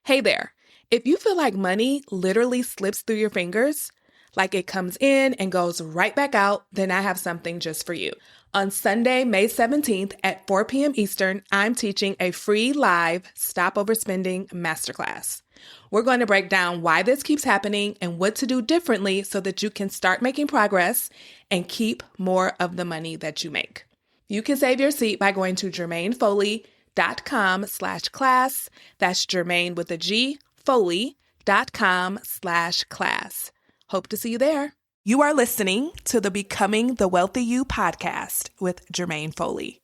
Hey there. If you feel like money literally slips through your fingers, like it comes in and goes right back out, then I have something just for you. On Sunday, May 17th at 4 p.m. Eastern, I'm teaching a free live Stop Overspending masterclass. We're going to break down why this keeps happening and what to do differently so that you can start making progress and keep more of the money that you make. You can save your seat by going to jermainefoley.com/class. That's Jermaine with a G, Foley.com/class. Hope to see you there. You are listening to the Becoming the Wealthy You podcast with Jermaine Foley.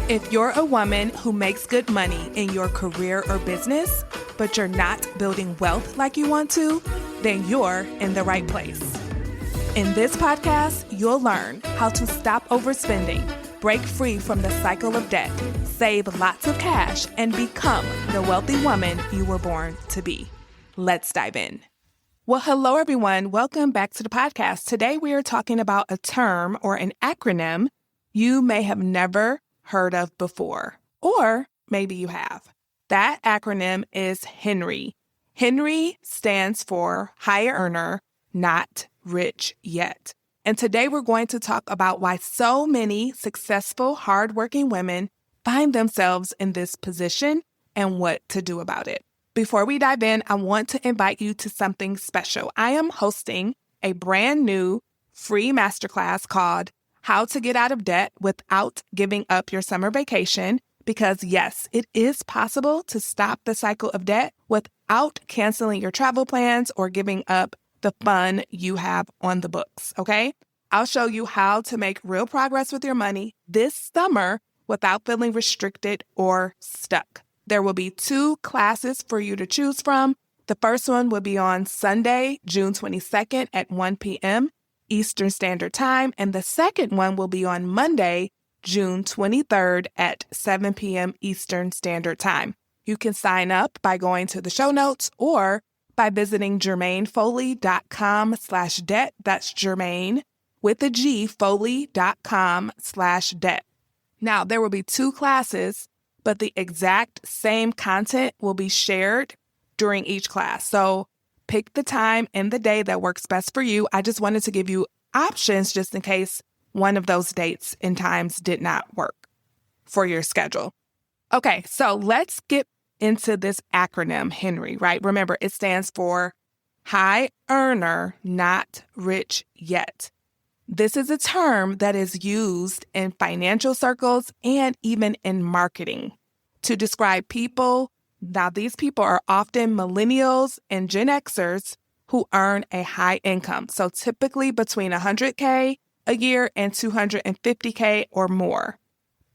If you're a woman who makes good money in your career or business, but you're not building wealth like you want to, then you're in the right place. In this podcast, you'll learn how to stop overspending, break free from the cycle of debt, save lots of cash, and become the wealthy woman you were born to be. Let's dive in. Well, hello, everyone. Welcome back to the podcast. Today, we are talking about a term or an acronym you may have never heard of before, or maybe you have. That acronym is HENRY. HENRY stands for High Earner, Not Rich Yet. And today we're going to talk about why so many successful, hardworking women find themselves in this position and what to do about it. Before we dive in, I want to invite you to something special. I am hosting a brand new free masterclass called How to Get Out of Debt Without Giving Up Your Summer Vacation. Because yes, it is possible to stop the cycle of debt without canceling your travel plans or giving up the fun you have on the books, okay? I'll show you how to make real progress with your money this summer without feeling restricted or stuck. There will be 2 classes for you to choose from. The first one will be on Sunday, June 22nd at 1 p.m. Eastern Standard Time, and the second one will be on Monday, June 23rd at 7 p.m. Eastern Standard Time. You can sign up by going to the show notes or by visiting jermainefoley.com/debt. That's Jermaine with a G, Foley.com/debt. Now, there will be 2 classes, but the exact same content will be shared during each class. So pick the time and the day that works best for you. I just wanted to give you options just in case one of those dates and times did not work for your schedule. Okay, so let's get into this acronym, HENRY, right? Remember, it stands for High Earner, Not Rich Yet. This is a term that is used in financial circles and even in marketing to describe people. Now, these people are often millennials and Gen Xers who earn a high income. So typically between $100K a year and $250K or more.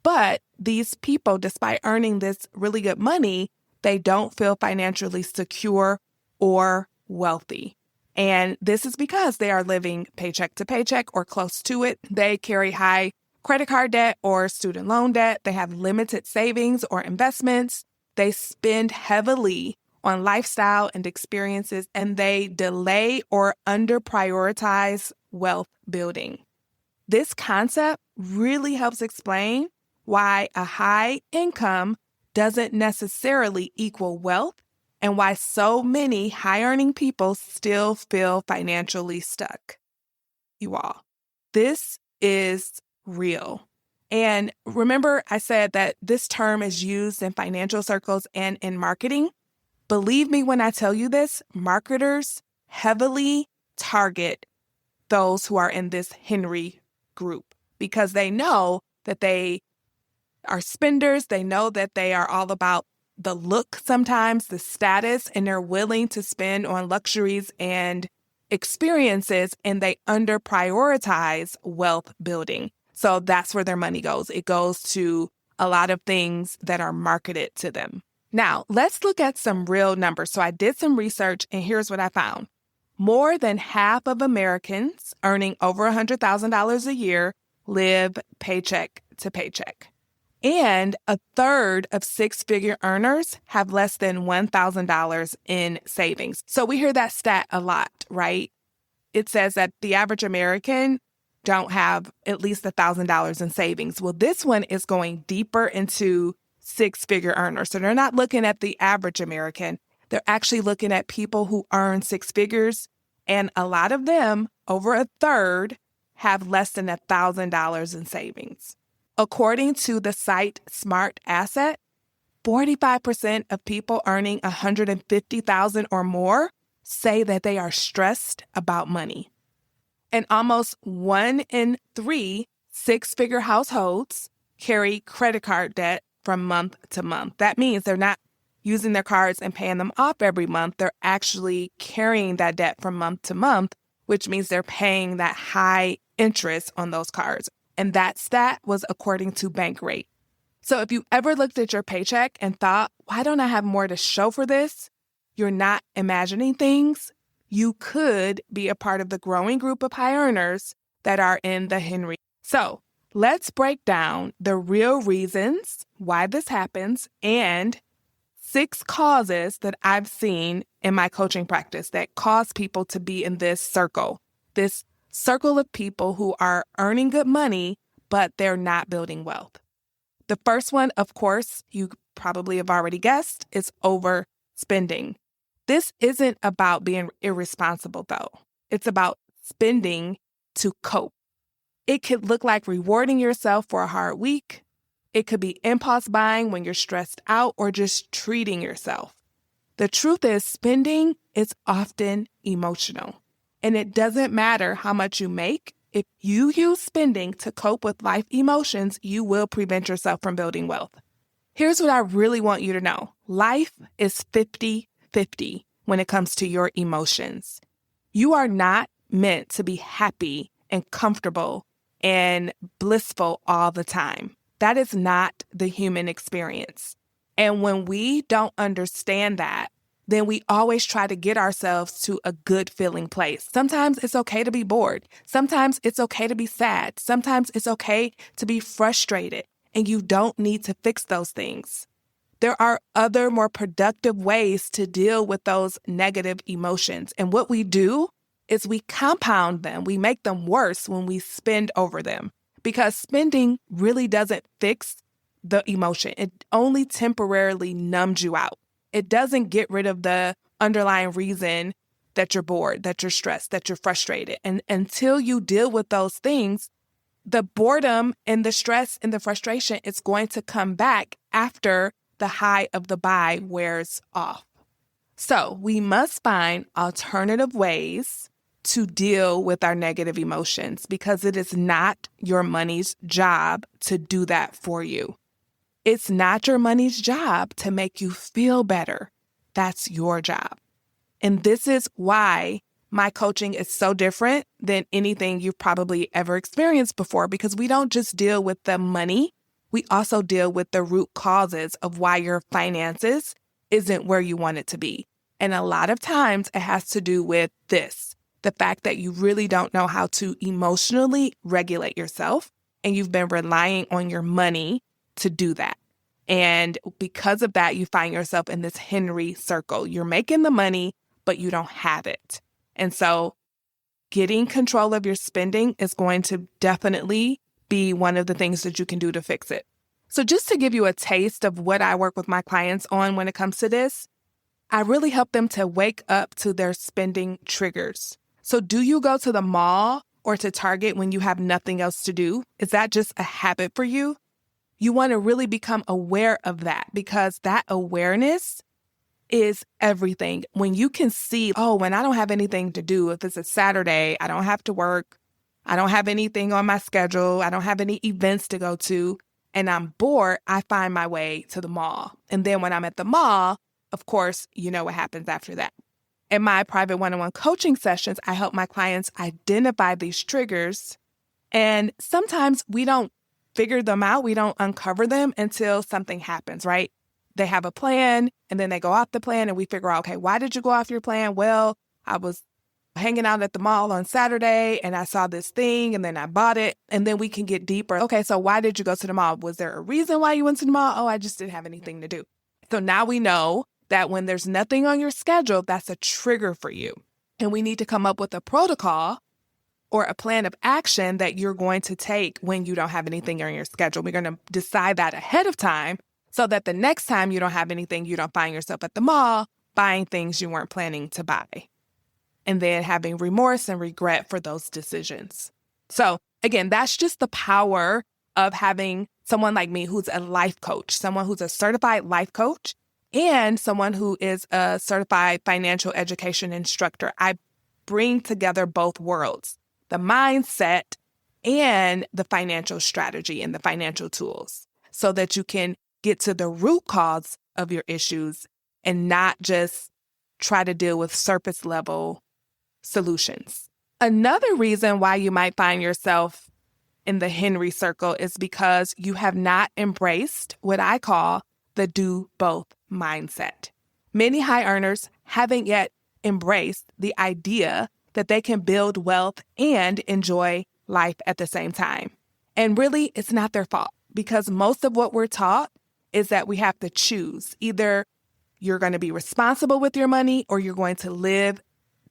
But these people, despite earning this really good money, they don't feel financially secure or wealthy. And this is because they are living paycheck to paycheck or close to it. They carry high credit card debt or student loan debt. They have limited savings or investments. They spend heavily on lifestyle and experiences, and they delay or under-prioritize wealth building. This concept really helps explain why a high income doesn't necessarily equal wealth and why so many high-earning people still feel financially stuck. You all, this is real. And remember, I said that this term is used in financial circles and in marketing. Believe me when I tell you this, marketers heavily target those who are in this HENRY group because they know that they are spenders. They know that they are all about the look sometimes, the status, and they're willing to spend on luxuries and experiences, and they under-prioritize wealth building. So that's where their money goes. It goes to a lot of things that are marketed to them. Now, let's look at some real numbers. So I did some research, and here's what I found. More than half of Americans earning over $100,000 a year live paycheck to paycheck. And a third of 6-figure earners have less than $1,000 in savings. So we hear that stat a lot, right? it says that the average American don't have at least $1,000 in savings. Well, this one is going deeper into six-figure earners. So they're not looking at the average American. They're actually looking at people who earn six figures. And a lot of them, over a third, have less than $1,000 in savings. According to the site Smart Asset, 45% of people earning $150,000 or more say that they are stressed about money. And almost 1 in 3 six-figure households carry credit card debt from month to month. That means they're not using their cards and paying them off every month. They're actually carrying that debt from month to month, which means they're paying that high interest on those cards. And that stat was according to Bankrate. So if you ever looked at your paycheck and thought, why don't I have more to show for this? You're not imagining things. You could be a part of the growing group of high earners that are in the Henry. So let's break down the real reasons why this happens and 6 causes that I've seen in my coaching practice that cause people to be in this circle of people who are earning good money, but they're not building wealth. The first one, of course, you probably have already guessed, is overspending. This isn't about being irresponsible, though. It's about spending to cope. It could look like rewarding yourself for a hard week. It could be impulse buying when you're stressed out or just treating yourself. The truth is, spending is often emotional. And it doesn't matter how much you make. If you use spending to cope with life emotions, you will prevent yourself from building wealth. Here's what I really want you to know. Life is 50-50 when it comes to your emotions. You are not meant to be happy and comfortable and blissful all the time. That is not the human experience. And when we don't understand that, then we always try to get ourselves to a good feeling place. Sometimes it's okay to be bored. Sometimes it's okay to be sad. Sometimes it's okay to be frustrated, and you don't need to fix those things. There are other more productive ways to deal with those negative emotions. And what we do is we compound them. We make them worse when we spend over them, because spending really doesn't fix the emotion. It only temporarily numbs you out. It doesn't get rid of the underlying reason that you're bored, that you're stressed, that you're frustrated. And until you deal with those things, the boredom and the stress and the frustration is going to come back after the high of the buy wears off. So we must find alternative ways to deal with our negative emotions, because it is not your money's job to do that for you. It's not your money's job to make you feel better. That's your job. And this is why my coaching is so different than anything you've probably ever experienced before, because we don't just deal with the money. We also deal with the root causes of why your finances isn't where you want it to be. And a lot of times it has to do with this, the fact that you really don't know how to emotionally regulate yourself, and you've been relying on your money to do that. And because of that, you find yourself in this Henry circle. You're making the money, but you don't have it. And so getting control of your spending is going to definitely be one of the things that you can do to fix it. So just to give you a taste of what I work with my clients on when it comes to this, I really help them to wake up to their spending triggers. So do you go to the mall or to Target when you have nothing else to do? Is that just a habit for you? You want to really become aware of that, because that awareness is everything. When you can see, oh, when I don't have anything to do, if it's a Saturday, I don't have to work, I don't have anything on my schedule, I don't have any events to go to, and I'm bored, I find my way to the mall. And then when I'm at the mall, of course, you know what happens after that. In my private one-on-one coaching sessions, I help my clients identify these triggers. And sometimes we don't figure them out. We don't uncover them until something happens, right? They have a plan and then they go off the plan and we figure out, okay, why did you go off your plan? Well, I was hanging out at the mall on Saturday and I saw this thing and then I bought it, and then we can get deeper. Okay, so why did you go to the mall? Was there a reason why you went to the mall? Oh, I just didn't have anything to do. So now we know that when there's nothing on your schedule, that's a trigger for you. And we need to come up with a protocol or a plan of action that you're going to take when you don't have anything on your schedule. We're going to decide that ahead of time so that the next time you don't have anything, you don't find yourself at the mall buying things you weren't planning to buy, and then having remorse and regret for those decisions. So again, that's just the power of having someone like me who's a life coach, someone who's a certified life coach, and someone who is a certified financial education instructor. I bring together both worlds, the mindset and the financial strategy and the financial tools, so that you can get to the root cause of your issues and not just try to deal with surface level solutions. Another reason why you might find yourself in the Henry circle is because you have not embraced what I call the do both mindset. Many high earners haven't yet embraced the idea that they can build wealth and enjoy life at the same time. And really, it's not their fault, because most of what we're taught is that we have to choose. Either you're going to be responsible with your money or you're going to live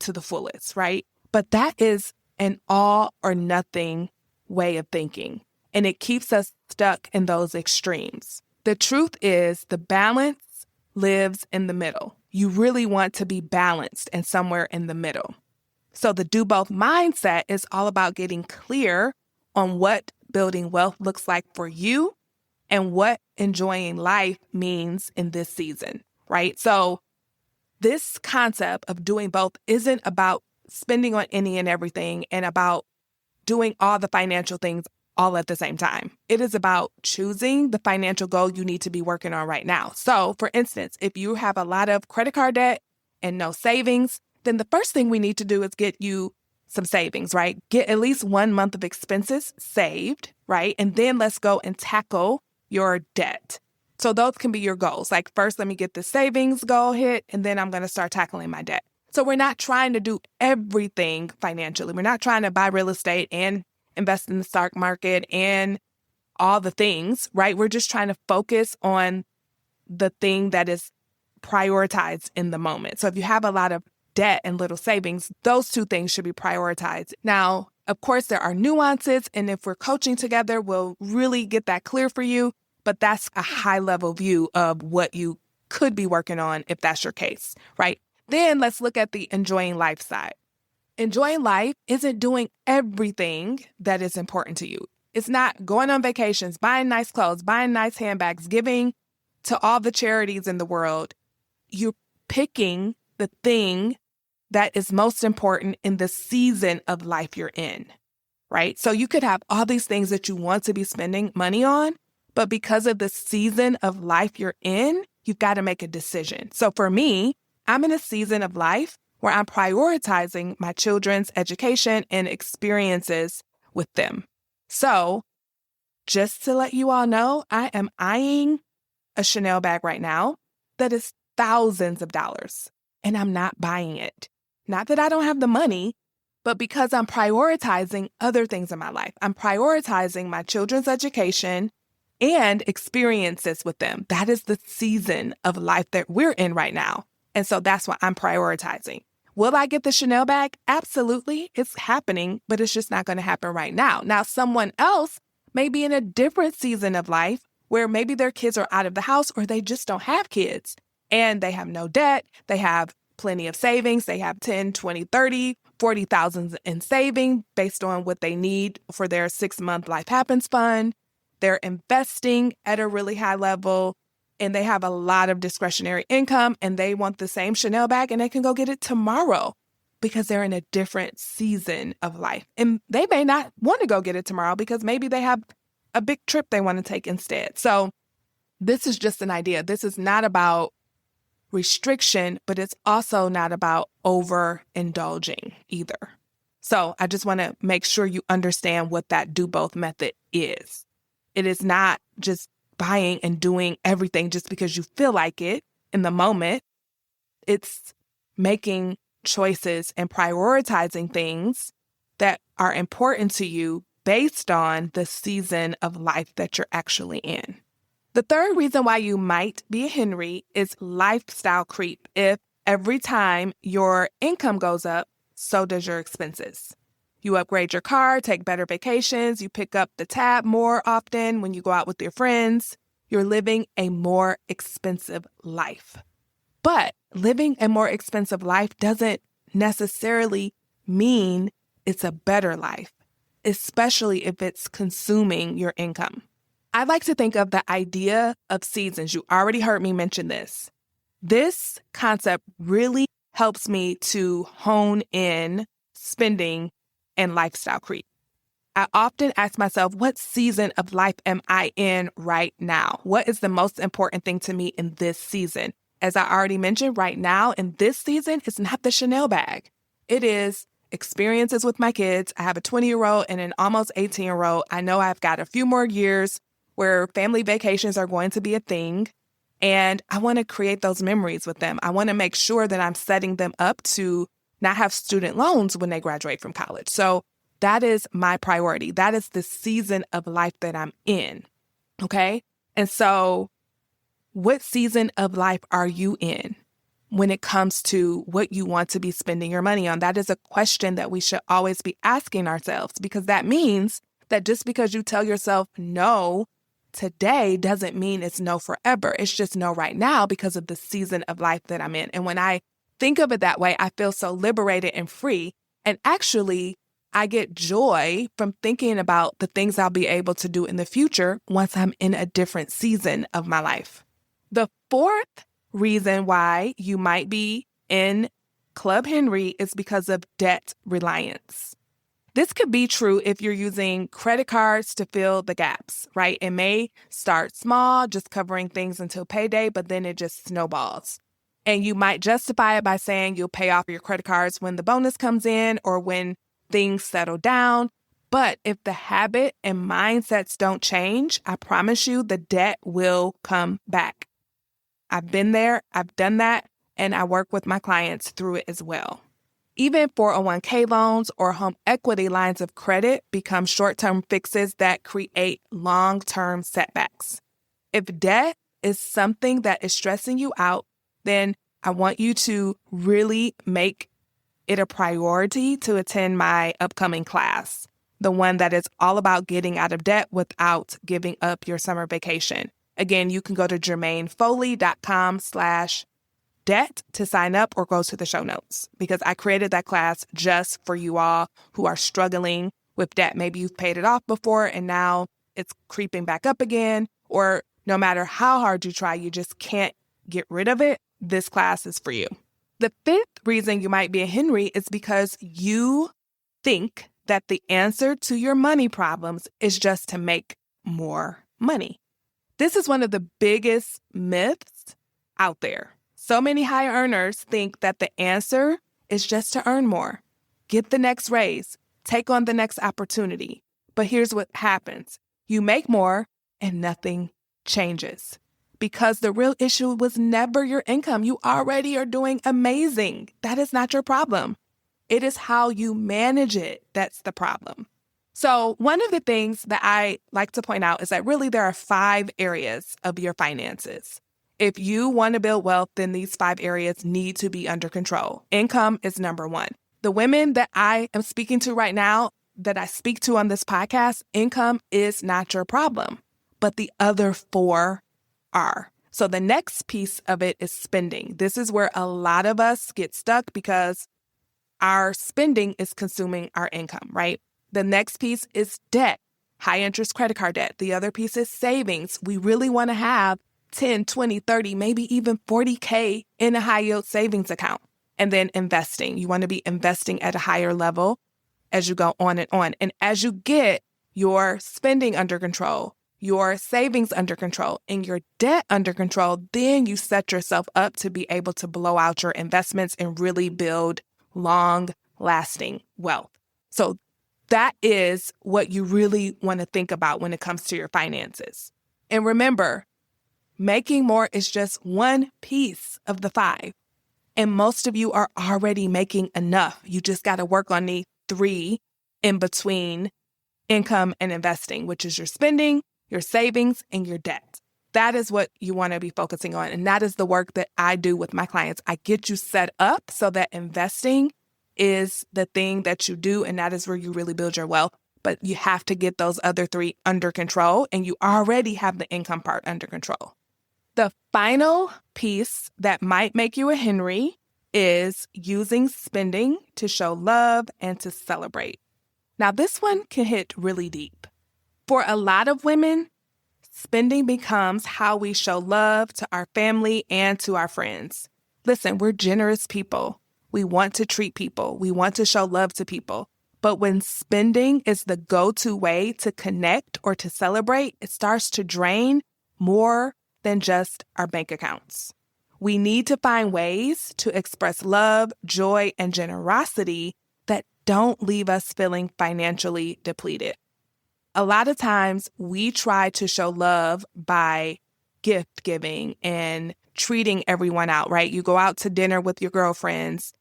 to the fullest, right? But that is an all or nothing way of thinking, and it keeps us stuck in those extremes. The truth is the balance lives in the middle. You really want to be balanced and somewhere in the middle. So the do both mindset is all about getting clear on what building wealth looks like for you and what enjoying life means in this season, right? So this concept of doing both isn't about spending on any and everything and about doing all the financial things all at the same time. It is about choosing the financial goal you need to be working on right now. So, for instance, if you have a lot of credit card debt and no savings, then the first thing we need to do is get you some savings, right? Get at least 1 month of expenses saved, right? And then let's go and tackle your debt. So those can be your goals. Like, first, let me get the savings goal hit, and then I'm going to start tackling my debt. So we're not trying to do everything financially. We're not trying to buy real estate and invest in the stock market and all the things, right? We're just trying to focus on the thing that is prioritized in the moment. So if you have a lot of debt and little savings, those two things should be prioritized. Now, of course, there are nuances, and if we're coaching together, we'll really get that clear for you. But that's a high-level view of what you could be working on if that's your case, right? Then let's look at the enjoying life side. Enjoying life isn't doing everything that is important to you. It's not going on vacations, buying nice clothes, buying nice handbags, giving to all the charities in the world. You're picking the thing that is most important in the season of life you're in, right? So you could have all these things that you want to be spending money on, but because of the season of life you're in, you've got to make a decision. So for me, I'm in a season of life where I'm prioritizing my children's education and experiences with them. So just to let you all know, I am eyeing a Chanel bag right now that is thousands of dollars, and I'm not buying it. Not that I don't have the money, but because I'm prioritizing other things in my life. I'm prioritizing my children's education and experiences with them. That is the season of life that we're in right now. And so that's what I'm prioritizing. Will I get the Chanel bag? Absolutely. It's happening, but it's just not going to happen right now. Now, someone else may be in a different season of life where maybe their kids are out of the house or they just don't have kids and they have no debt. They have plenty of savings. They have 10, 20, 30, 40,000 in saving based on what they need for their 6-month Life Happens fund. They're investing at a really high level, and they have a lot of discretionary income, and they want the same Chanel bag, and they can go get it tomorrow because they're in a different season of life. And they may not want to go get it tomorrow because maybe they have a big trip they want to take instead. So this is just an idea. This is not about restriction, but it's also not about overindulging either. So I just want to make sure you understand what that do both method is. It is not just buying and doing everything just because you feel like it in the moment. It's making choices and prioritizing things that are important to you based on the season of life that you're actually in. The third reason why you might be a Henry is lifestyle creep. If every time your income goes up, so does your expenses. You upgrade your car, take better vacations, you pick up the tab more often when you go out with your friends. You're living a more expensive life. But living a more expensive life doesn't necessarily mean it's a better life, especially if it's consuming your income. I like to think of the idea of seasons. You already heard me mention this. This concept really helps me to hone in spending and lifestyle creep. I often ask myself, what season of life am I in right now? What is the most important thing to me in this season? As I already mentioned, right now in this season, it's not the Chanel bag. It is experiences with my kids. I have a 20-year-old and an almost 18-year-old. I know I've got a few more years where family vacations are going to be a thing. And I want to create those memories with them. I want to make sure that I'm setting them up to not have student loans when they graduate from college. So that is my priority. That is the season of life that I'm in. Okay. And so what season of life are you in when it comes to what you want to be spending your money on? That is a question that we should always be asking ourselves, because that means that just because you tell yourself no today doesn't mean it's no forever. It's just no right now because of the season of life that I'm in. And when I think of it that way, I feel so liberated and free. And actually, I get joy from thinking about the things I'll be able to do in the future once I'm in a different season of my life. The fourth reason why you might be in Club Henry is because of debt reliance. This could be true if you're using credit cards to fill the gaps, right? It may start small, just covering things until payday, but then it just snowballs. And you might justify it by saying you'll pay off your credit cards when the bonus comes in or when things settle down. But if the habit and mindsets don't change, I promise you the debt will come back. I've been there, I've done that, and I work with my clients through it as well. Even 401k loans or home equity lines of credit become short-term fixes that create long-term setbacks. If debt is something that is stressing you out, then I want you to really make it a priority to attend my upcoming class, the one that is all about getting out of debt without giving up your summer vacation. Again, you can go to jermainefoley.com/debt to sign up or go to the show notes, because I created that class just for you all who are struggling with debt. Maybe you've paid it off before and now it's creeping back up again, or no matter how hard you try, you just can't get rid of it. This class is for you. The fifth reason you might be a Henry is because you think that the answer to your money problems is just to make more money. This is one of the biggest myths out there. So many high earners think that the answer is just to earn more, get the next raise, take on the next opportunity. But here's what happens. You make more and nothing changes, because the real issue was never your income. You already are doing amazing. That is not your problem. It is how you manage it that's the problem. So one of the things that I like to point out is that really there are 5 areas of your finances. If you want to build wealth, then these 5 areas need to be under control. Income is number 1. The women that I am speaking to right now, that I speak to on this podcast, income is not your problem, but the other 4 are. So the next piece of it is spending. This is where a lot of us get stuck because our spending is consuming our income, right? The next piece is debt, high interest credit card debt. The other piece is savings. We really want to have 10, 20, 30, maybe even 40K in a high yield savings account. And then investing. You want to be investing at a higher level as you go on and on. And as you get your spending under control, your savings under control, and your debt under control, then you set yourself up to be able to blow out your investments and really build long-lasting wealth. So that is what you really want to think about when it comes to your finances. And remember, making more is just one piece of the 5. And most of you are already making enough. You just got to work on the 3 in between income and investing, which is your spending, your savings, and your debt. That is what you want to be focusing on. And that is the work that I do with my clients. I get you set up so that investing is the thing that you do, and that is where you really build your wealth. But you have to get those other three under control, and you already have the income part under control. The final piece that might make you a Henry is using spending to show love and to celebrate. Now, this one can hit really deep. For a lot of women, spending becomes how we show love to our family and to our friends. Listen, we're generous people. We want to treat people. We want to show love to people. But when spending is the go-to way to connect or to celebrate, it starts to drain more than just our bank accounts. We need to find ways to express love, joy, and generosity that don't leave us feeling financially depleted. A lot of times we try to show love by gift giving and treating everyone out, right? You go out to dinner with your girlfriends,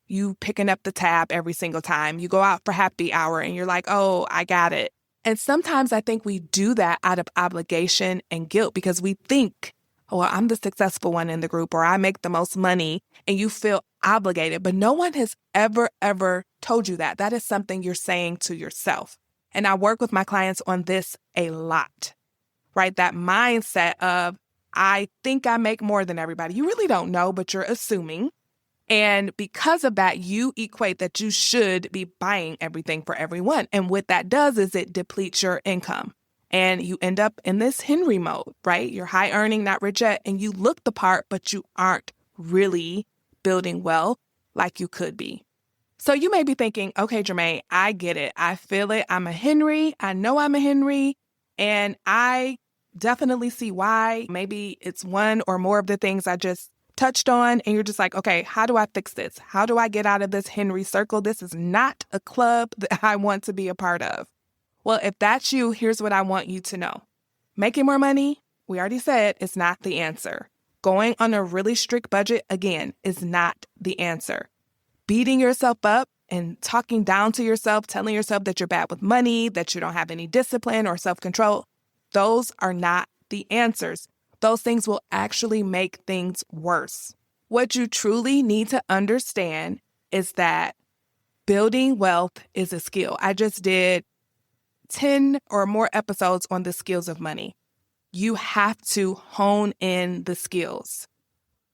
you picking up the tab every single time. You go out for happy hour and you're like, oh, I got it. And sometimes I think we do that out of obligation and guilt because we think, oh, well, I'm the successful one in the group or I make the most money, and you feel obligated. But no one has ever told you that. That is something you're saying to yourself. And I work with my clients on this a lot, right? That mindset of, I think I make more than everybody. You really don't know, but you're assuming. And because of that, you equate that you should be buying everything for everyone. And what that does is it depletes your income. And you end up in this Henry mode, right? You're high earning, not rich yet, and you look the part, but you aren't really building wealth like you could be. So you may be thinking, okay, Jermaine, I get it. I feel it. I'm a Henry. I know I'm a Henry. And I definitely see why. Maybe it's one or more of the things I just touched on, and you're just like, okay, how do I fix this? How do I get out of this Henry circle? This is not a club that I want to be a part of. Well, if that's you, here's what I want you to know. Making more money, we already said, is not the answer. Going on a really strict budget, again, is not the answer. Beating yourself up and talking down to yourself, telling yourself that you're bad with money, that you don't have any discipline or self-control, those are not the answers. Those things will actually make things worse. What you truly need to understand is that building wealth is a skill. I just did 10 or more episodes on the skills of money. You have to hone in the skills.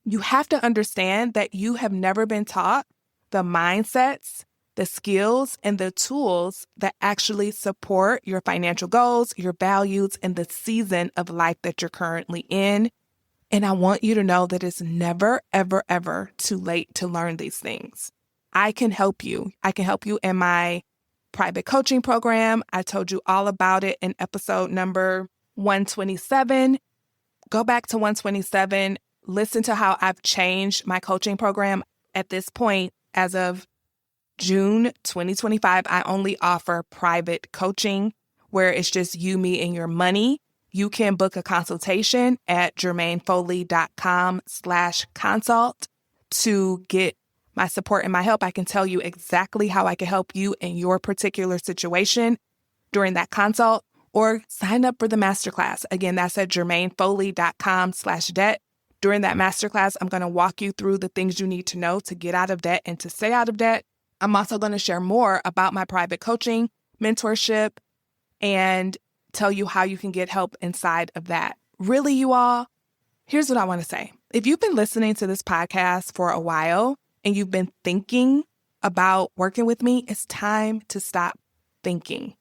You have to understand that you have never been taught the mindsets, the skills, and the tools that actually support your financial goals, your values, and the season of life that you're currently in. And I want you to know that it's never, ever too late to learn these things. I can help you. I can help you in my private coaching program. I told you all about it in episode number 127. Go back to 127. Listen to how I've changed my coaching program. At this point, as of June 2025, I only offer private coaching where it's just you, me, and your money. You can book a consultation at jermainefoley.com/consult to get my support and my help. I can tell you exactly how I can help you in your particular situation during that consult, or sign up for the masterclass. Again, that's at jermainefoley.com/debt. During that masterclass, I'm going to walk you through the things you need to know to get out of debt and to stay out of debt. I'm also going to share more about my private coaching, mentorship, and tell you how you can get help inside of that. Really, you all, here's what I want to say. If you've been listening to this podcast for a while and you've been thinking about working with me, it's time to stop thinking,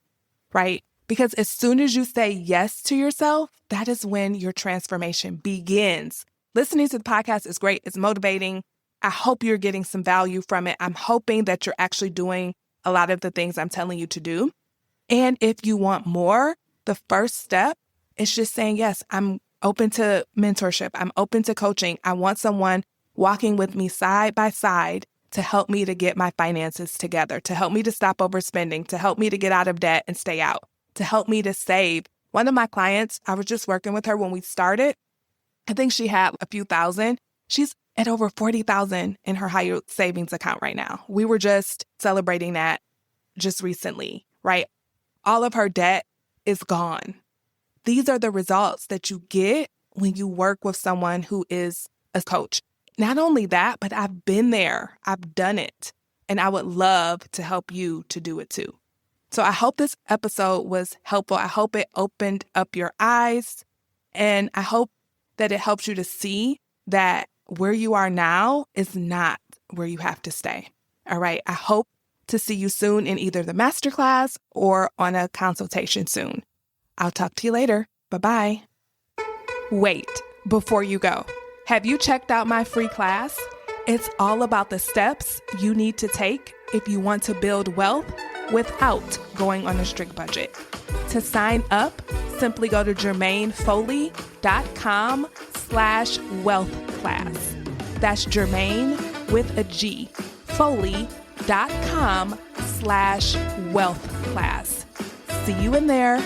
right? Because as soon as you say yes to yourself, that is when your transformation begins. Listening to the podcast is great. It's motivating. I hope you're getting some value from it. I'm hoping that you're actually doing a lot of the things I'm telling you to do. And if you want more, the first step is just saying, yes, I'm open to mentorship. I'm open to coaching. I want someone walking with me side by side to help me to get my finances together, to help me to stop overspending, to help me to get out of debt and stay out, to help me to save. One of my clients, I was just working with her when we started. I think she had a few thousand. She's at over 40,000 in her high yield savings account right now. We were just celebrating that just recently, right? All of her debt is gone. These are the results that you get when you work with someone who is a coach. Not only that, but I've been there. I've done it. And I would love to help you to do it too. So I hope this episode was helpful. I hope it opened up your eyes, and I hope that it helps you to see that where you are now is not where you have to stay. All right. I hope to see you soon in either the masterclass or on a consultation soon. I'll talk to you later. Bye-bye. Wait, before you go, have you checked out my free class? It's all about the steps you need to take if you want to build wealth without going on a strict budget. To sign up, simply go to jermainfoley.com/wealth class. That's Jermaine with a G, foley.com/wealth class. See you in there.